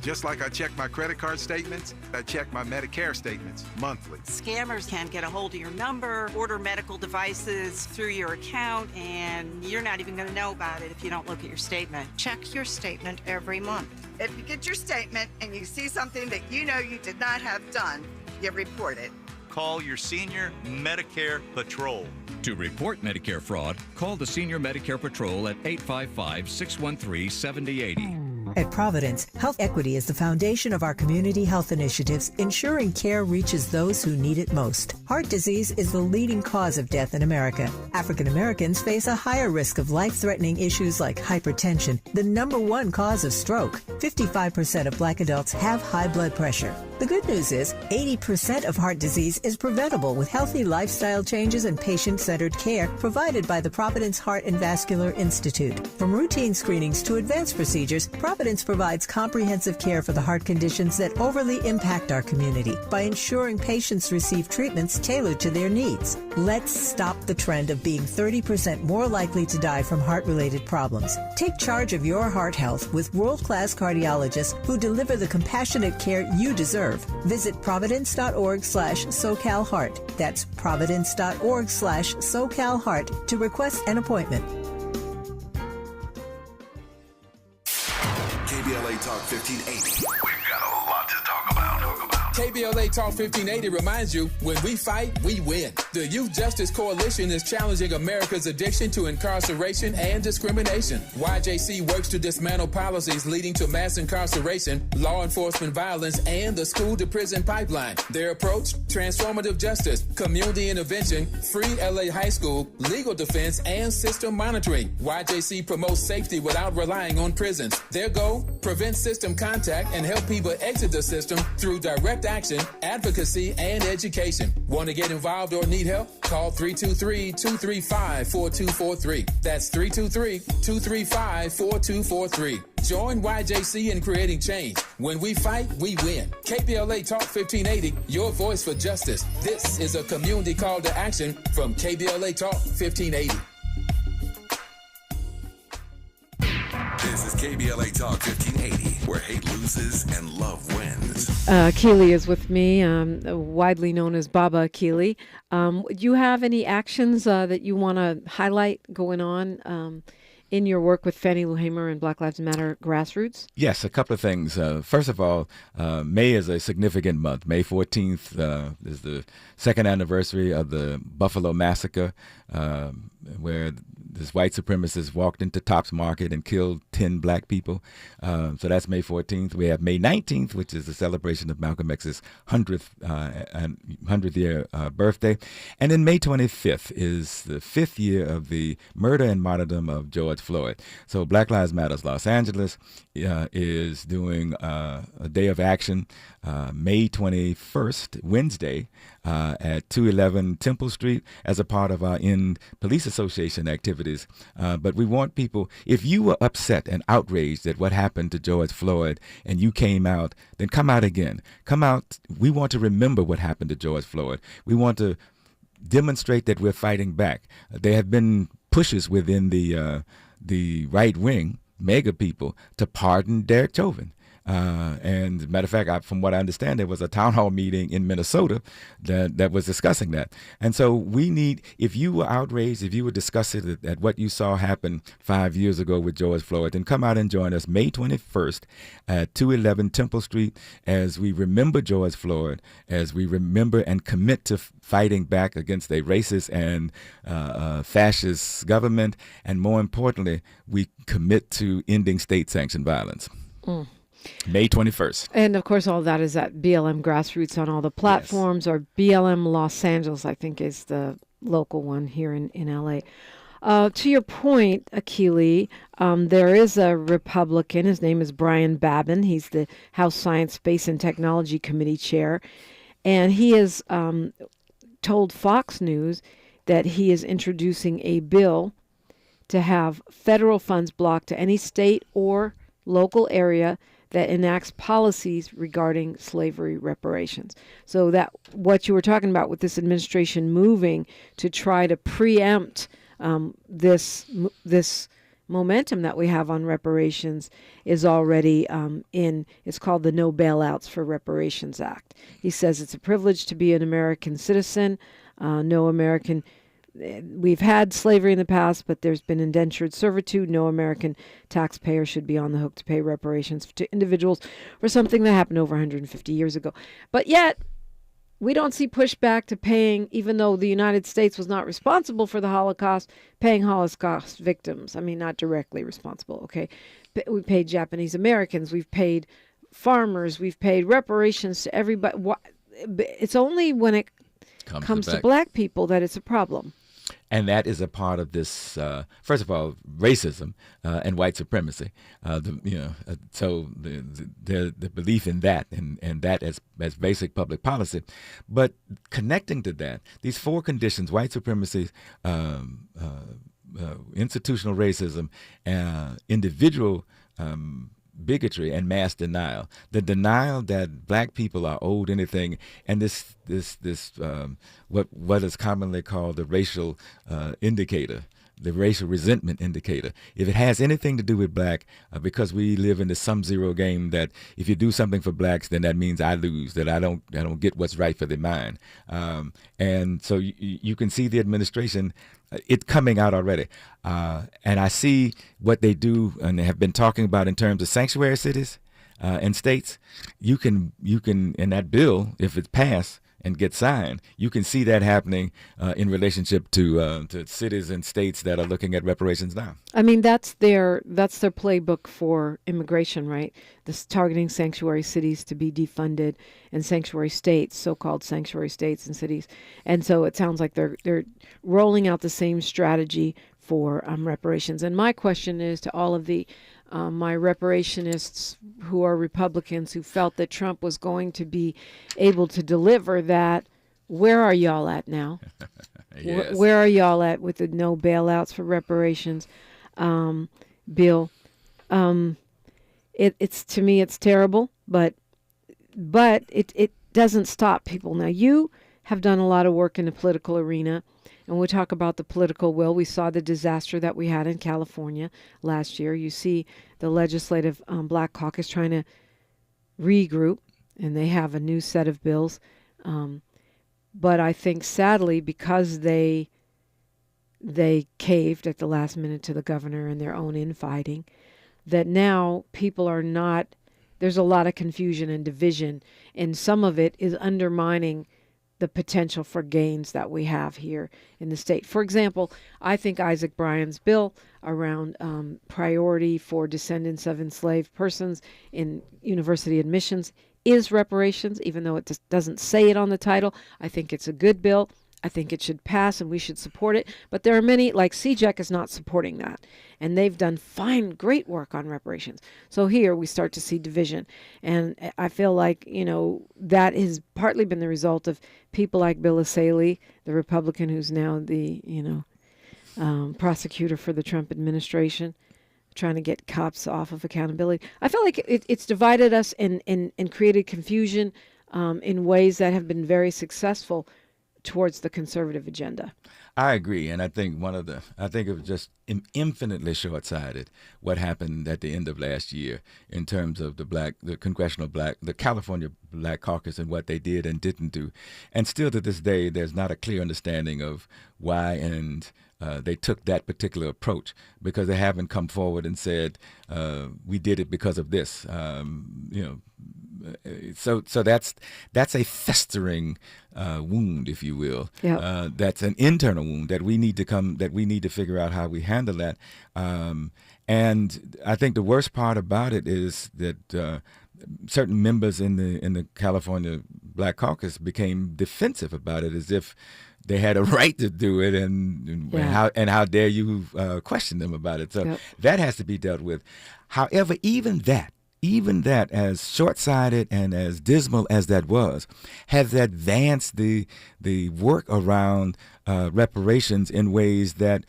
Just like I check my credit card statements, I check my Medicare statements monthly. Scammers can get a hold of your number, order medical devices through your account, and you're not even going to know about it if you don't look at your statement. Check your statement every month. If you get your statement and you see something that you know you did not have done, you report it. Call your senior Medicare Patrol. To report Medicare fraud, call the Senior Medicare Patrol at 855-613-7080. At Providence, health equity is the foundation of our community health initiatives, ensuring care reaches those who need it most. Heart disease is the leading cause of death in America. African Americans face a higher risk of life-threatening issues like hypertension, the #1 cause of stroke. 55% of Black adults have high blood pressure. The good news is 80% of heart disease is preventable with healthy lifestyle changes and patient-centered care provided by the Providence Heart and Vascular Institute. From routine screenings to advanced procedures, Providence provides comprehensive care for the heart conditions that overly impact our community by ensuring patients receive treatments tailored to their needs. Let's stop the trend of being 30% more likely to die from heart-related problems. Take charge of your heart health with world-class cardiologists who deliver the compassionate care you deserve. Visit providence.org/SoCalHeart. That's providence.org/SoCalHeart to request an appointment. KBLA Talk 1580. We've got a lot to talk about. KBLA Talk 1580 reminds you, when we fight, we win. The Youth Justice Coalition is challenging America's addiction to incarceration and discrimination. YJC works to dismantle policies leading to mass incarceration, law enforcement violence, and the school-to-prison pipeline. Their approach? Transformative justice, community intervention, free LA high school, legal defense, and system monitoring. YJC promotes safety without relying on prisons. Their goal? Prevent system contact and help people exit the system through direct action, advocacy, and education. Want to get involved or need help? Call 323-235-4243. That's 323-235-4243. Join YJC in creating change. When we fight, we win. KBLA Talk 1580, your voice for justice. This is a community call to action from KBLA Talk 1580. This is KBLA Talk 1580, where hate loses and love wins. Akili is with me, widely known as Baba Akili. Do you have any actions that you want to highlight going on in your work with Fannie Lou Hamer and Black Lives Matter Grassroots? Yes, a couple of things. First of all, May is a significant month. May 14th is the second anniversary of the Buffalo Massacre, where this white supremacist walked into Tops Market and killed 10 black people. So that's May 14th. We have May 19th, which is the celebration of Malcolm X's 100th year birthday. And then May 25th is the 5th year of the murder and martyrdom of George Floyd. So Black Lives Matter Los Angeles is doing a day of action May 21st, Wednesday, at 211 Temple Street as a part of our End Police Association activities. But we want people, if you were upset and outraged at what happened to George Floyd and you came out, then come out again. Come out. We want to remember what happened to George Floyd. We want to demonstrate that we're fighting back. There have been pushes within the right wing, mega people, to pardon Derek Chauvin. And as a matter of fact, from what I understand, there was a town hall meeting in Minnesota that was discussing that. And so we need, if you were outraged, if you were disgusted at what you saw happen 5 years ago with George Floyd, then come out and join us May 21st at 211 Temple Street as we remember George Floyd, as we remember and commit to fighting back against a racist and fascist government. And more importantly, we commit to ending state-sanctioned violence. May 21st. And of course, all that is at BLM Grassroots on all the platforms, or BLM Los Angeles, I think, is the local one here in LA. To your point, Akili, there is a Republican. His name is Brian Babin. He's the House Science, Space, and Technology Committee chair. And he has told Fox News that he is introducing a bill to have federal funds blocked to any state or local area that enacts policies regarding slavery reparations. So that what you were talking about with this administration moving to try to preempt this momentum that we have on reparations is already it's called the No Bailouts for Reparations Act. He says it's a privilege to be an American citizen. We've had slavery in the past, but there's been indentured servitude. No American taxpayer should be on the hook to pay reparations to individuals for something that happened over 150 years ago. But yet, we don't see pushback to paying, even though the United States was not responsible for the Holocaust, paying Holocaust victims. I mean, not directly responsible, okay? But we paid Japanese Americans. We've paid farmers. We've paid reparations to everybody. It's only when it comes to black people that it's a problem. And that is a part of this, first of all, racism and white supremacy. So the belief in that and that as basic public policy. But connecting to that, these four conditions: white supremacy, institutional racism, individual bigotry, and mass denial. The denial that black people are owed anything, and this what is commonly called the racial indicator, the racial resentment indicator. If it has anything to do with black, because we live in the sum zero game, that if you do something for blacks, then that means I lose, that I don't get what's right for the mine. And so you can see the administration, it's coming out already. And I see what they do and have been talking about in terms of sanctuary cities and states. You can in that bill, if it's passed and gets signed, you can see that happening in relationship to cities and states that are looking at reparations now. I mean, that's their playbook for immigration, right? This targeting sanctuary cities to be defunded and sanctuary states, so-called sanctuary states and cities. And so it sounds like they're rolling out the same strategy for reparations. And my question is to all of the my reparationists who are Republicans who felt that Trump was going to be able to deliver that, where are y'all at now? Yes. Where are y'all at with the no bailouts for reparations bill? It's to me, it's terrible, but it doesn't stop people. Now, you have done a lot of work in the political arena, and we'll talk about the political will. We saw the disaster that we had in California last year. You see the legislative Black Caucus trying to regroup, and they have a new set of bills. But I think, sadly, because they caved at the last minute to the governor and their own infighting, that now people are not, there's a lot of confusion and division, and some of it is undermining the potential for gains that we have here in the state. For example, I think Isaac Bryan's bill around priority for descendants of enslaved persons in university admissions is reparations, even though it doesn't say it on the title. I think it's a good bill. I think it should pass and we should support it. But there are many, like CJEC is not supporting that. And they've done great work on reparations. So here we start to see division. And I feel like, that has partly been the result of people like Bill Asaley, the Republican who's now the, prosecutor for the Trump administration, trying to get cops off of accountability. I feel like it's divided us and created confusion in ways that have been very successful towards the conservative agenda. I agree, and I think it was just infinitely short-sighted what happened at the end of last year in terms of the California Black Caucus and what they did and didn't do, and still to this day, there's not a clear understanding of why and they took that particular approach, because they haven't come forward and said we did it because of this. So that's a festering wound, if you will. Yep. That's an internal wound that we need to figure out how we handle that. And I think the worst part about it is that certain members in the California Black Caucus became defensive about it, as if they had a right to do it, and how dare you question them about it? So that has to be dealt with. However, even that, as short-sighted and as dismal as that was, has advanced the work around reparations in ways that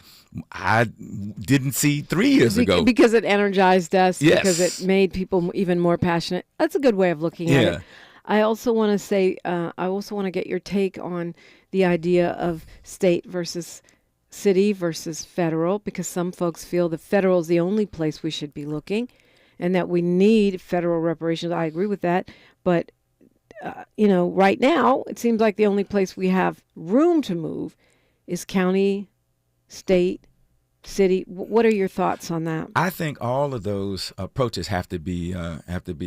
I didn't see 3 years ago. Because it energized us, yes. Because it made people even more passionate. That's a good way of looking at it. I also want to say, I also want to get your take on the idea of state versus city versus federal, because some folks feel that federal is the only place we should be looking and that we need federal reparations. I agree with that. But, right now, it seems like the only place we have room to move is county, state, city. What are your thoughts on that? I think all of those approaches have to be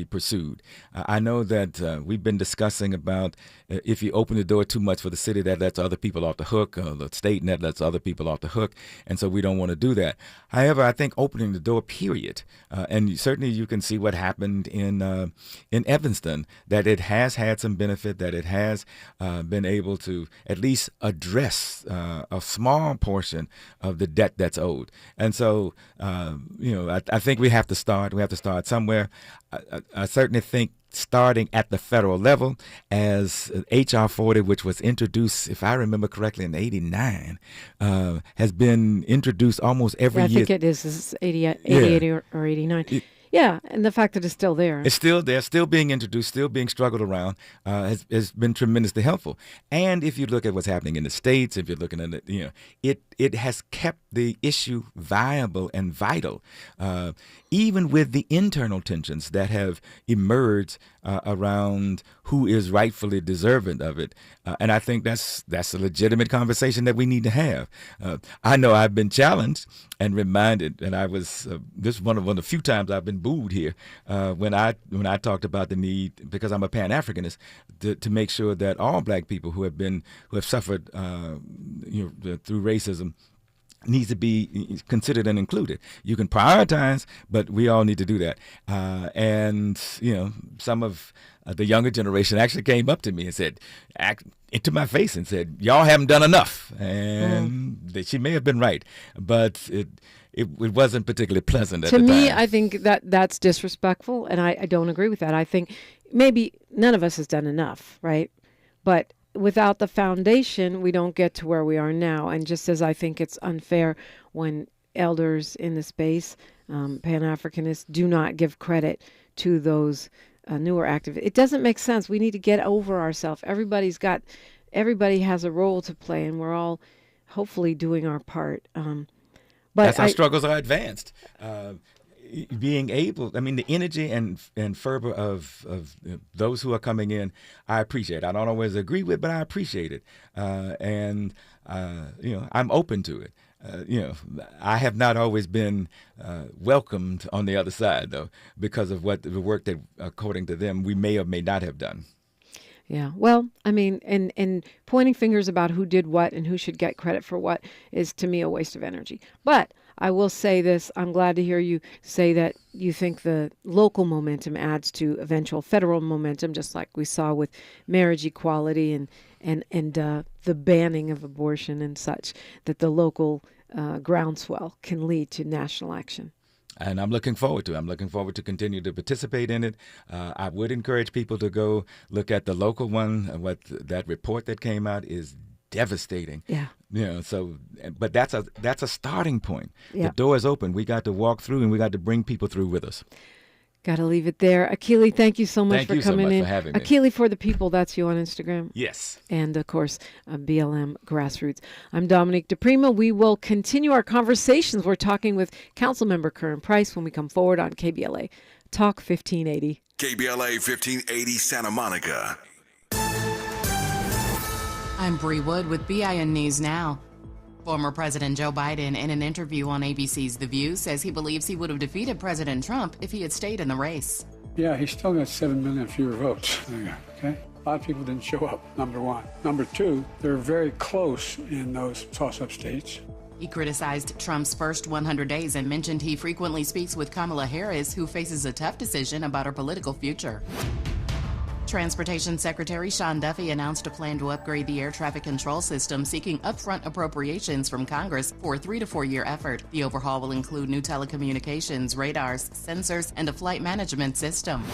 pursued. I know that we've been discussing about if you open the door too much for the city, that lets other people off the hook, the state, and that lets other people off the hook, and so we don't want to do that. However, I think opening the door, period, and certainly you can see what happened in Evanston, that it has had some benefit, that it has been able to at least address a small portion of the debt that's owed. And so, I think we have to start somewhere. I certainly think starting at the federal level, as H.R. 40, which was introduced, if I remember correctly, in 89, has been introduced almost every year. I think it is 88 or 89. Yeah, and the fact that it's still there. It's still there, still being introduced, still being struggled around, has been tremendously helpful. And if you look at what's happening in the states, if you're looking at it, it has kept the issue viable and vital, even with the internal tensions that have emerged around who is rightfully deserving of it. And I think that's a legitimate conversation that we need to have. I know I've been challenged and reminded, and I was this is one of the few times I've been booed here when I talked about the need, because I'm a Pan-Africanist, to make sure that all black people who have suffered through racism needs to be considered and included. You can prioritize, but we all need to do that. And some of the younger generation actually came up to me and said, into my face and said, "Y'all haven't done enough." And she may have been right, but it wasn't particularly pleasant at the time. To me, I think that's disrespectful, and I don't agree with that. I think maybe none of us has done enough, right? But without the foundation, we don't get to where we are now. And just as I think it's unfair when elders in the space, Pan-Africanists, do not give credit to those newer activists. It doesn't make sense. We need to get over ourselves. Everybody has a role to play, and we're all hopefully doing our part. But that's how struggles are advanced. Being able, the energy and fervor of those who are coming in, I appreciate. I don't always agree with, but I appreciate it. And I'm open to it. I have not always been welcomed on the other side, though, because of the work that, according to them, we may or may not have done. Yeah, well, and pointing fingers about who did what and who should get credit for what is, to me, a waste of energy. But I will say this, I'm glad to hear you say that you think the local momentum adds to eventual federal momentum, just like we saw with marriage equality and the banning of abortion and such, that the local groundswell can lead to national action. And I'm looking forward to it. I'm looking forward to continue to participate in it. I would encourage people to go look at the local one. What that report that came out is devastating. Yeah. But that's a starting point. Yeah. The door is open. We got to walk through, and we got to bring people through with us. Got to leave it there. Akili, thank you so much for coming in. Thank you so much for having me. Akili for the people, that's you on Instagram? Yes. And, of course, BLM Grassroots. I'm Dominique DiPrima. We will continue our conversations. We're talking with Councilmember Curran Price when we come forward on KBLA Talk 1580. KBLA 1580 Santa Monica. I'm Bree Wood with BIN News Now. Former President Joe Biden, in an interview on ABC's The View, says he believes he would have defeated President Trump if he had stayed in the race. Yeah, he still got 7 million fewer votes. Okay? A lot of people didn't show up, number one. Number two, they're very close in those toss-up states. He criticized Trump's first 100 days and mentioned he frequently speaks with Kamala Harris, who faces a tough decision about her political future. Transportation Secretary Sean Duffy announced a plan to upgrade the air traffic control system, seeking upfront appropriations from Congress for a 3 to 4 year effort. The overhaul will include new telecommunications, radars, sensors, and a flight management system.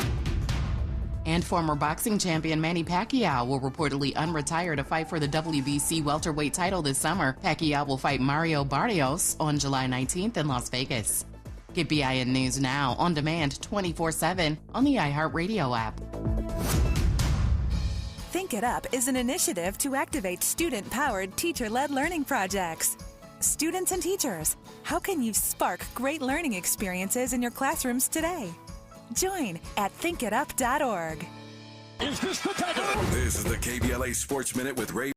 And former boxing champion Manny Pacquiao will reportedly unretire to fight for the WBC welterweight title this summer. Pacquiao will fight Mario Barrios on July 19th in Las Vegas. Get BIN News now on demand 24/7 on the iHeartRadio app. Think It Up is an initiative to activate student-powered, teacher-led learning projects. Students and teachers, how can you spark great learning experiences in your classrooms today? Join at thinkitup.org. This is the KBLA Sports Minute with Ray